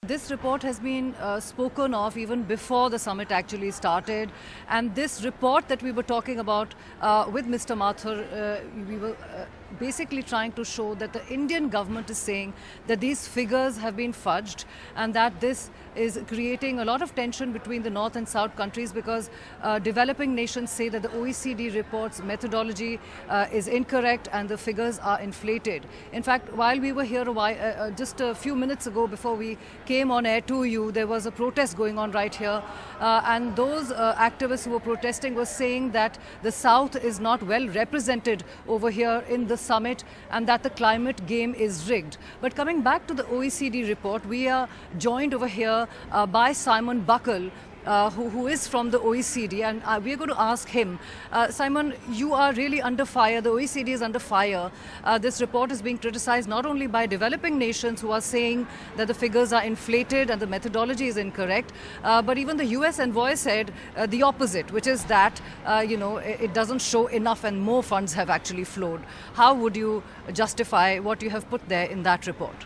this report has been spoken of even before the summit actually started. And this report that we were talking about with Mr. Mathur, we were basically trying to show that the Indian government is saying that these figures have been fudged and that this is creating a lot of tension between the North and South countries because developing nations say that the OECD report's methodology is incorrect and the figures are inflated. In fact, while we were here just a few minutes ago before we came on air to you, there was a protest going on right here and those activists who were protesting were saying that the South is not well represented over here in the summit and that the climate game is rigged. But coming back to the OECD report, we are joined over here by Simon Buckle, who is from the OECD, and we're going to ask him. Simon, you are really under fire. The OECD is under fire. This report is being criticized not only by developing nations who are saying that the figures are inflated and the methodology is incorrect, but even the US envoy said the opposite, which is that it doesn't show enough and more funds have actually flowed. How would you justify what you have put there in that report?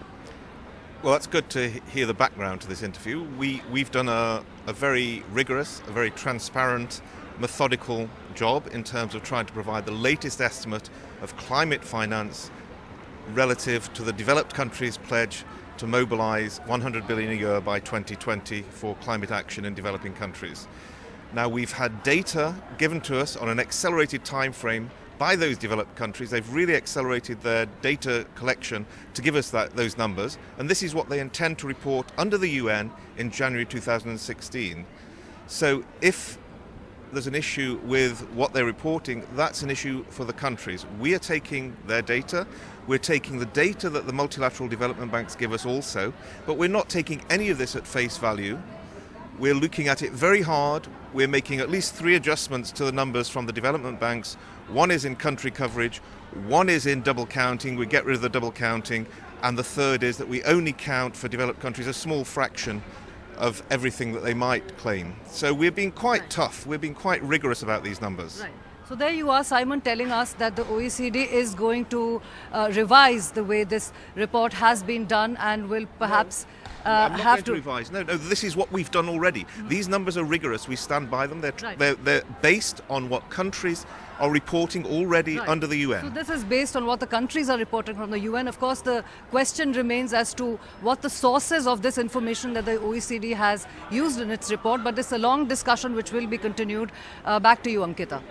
Well, that's good to hear the background to this interview. We've done a very rigorous, a very transparent, methodical job in terms of trying to provide the latest estimate of climate finance relative to the developed countries' pledge to mobilise 100 billion a year by 2020 for climate action in developing countries. Now, we've had data given to us on an accelerated time frame by those developed countries. They've really accelerated their data collection to give us those numbers, and this is what they intend to report under the UN in January 2016. So if there's an issue with what they're reporting, that's an issue for the countries. We are taking their data, we're taking the data that the multilateral development banks give us also, but we're not taking any of this at face value. We're looking at it very hard. We're making at least 3 adjustments to the numbers from the development banks. One is in country coverage, one is in double counting, we get rid of the double counting, and the third is that we only count for developed countries a small fraction of everything that they might claim. So we're being quite tough, we're being quite rigorous about these numbers. Right. So there you are, Simon, telling us that the OECD is going to revise the way this report has been done and will perhaps I'm not going to revise. No, this is what we've done already. Mm-hmm. These numbers are rigorous. We stand by them. They're based on what countries are reporting already under the UN. So this is based on what the countries are reporting from the UN. Of course, the question remains as to what the sources of this information that the OECD has used in its report. But this is a long discussion which will be continued. Back to you, Ankita.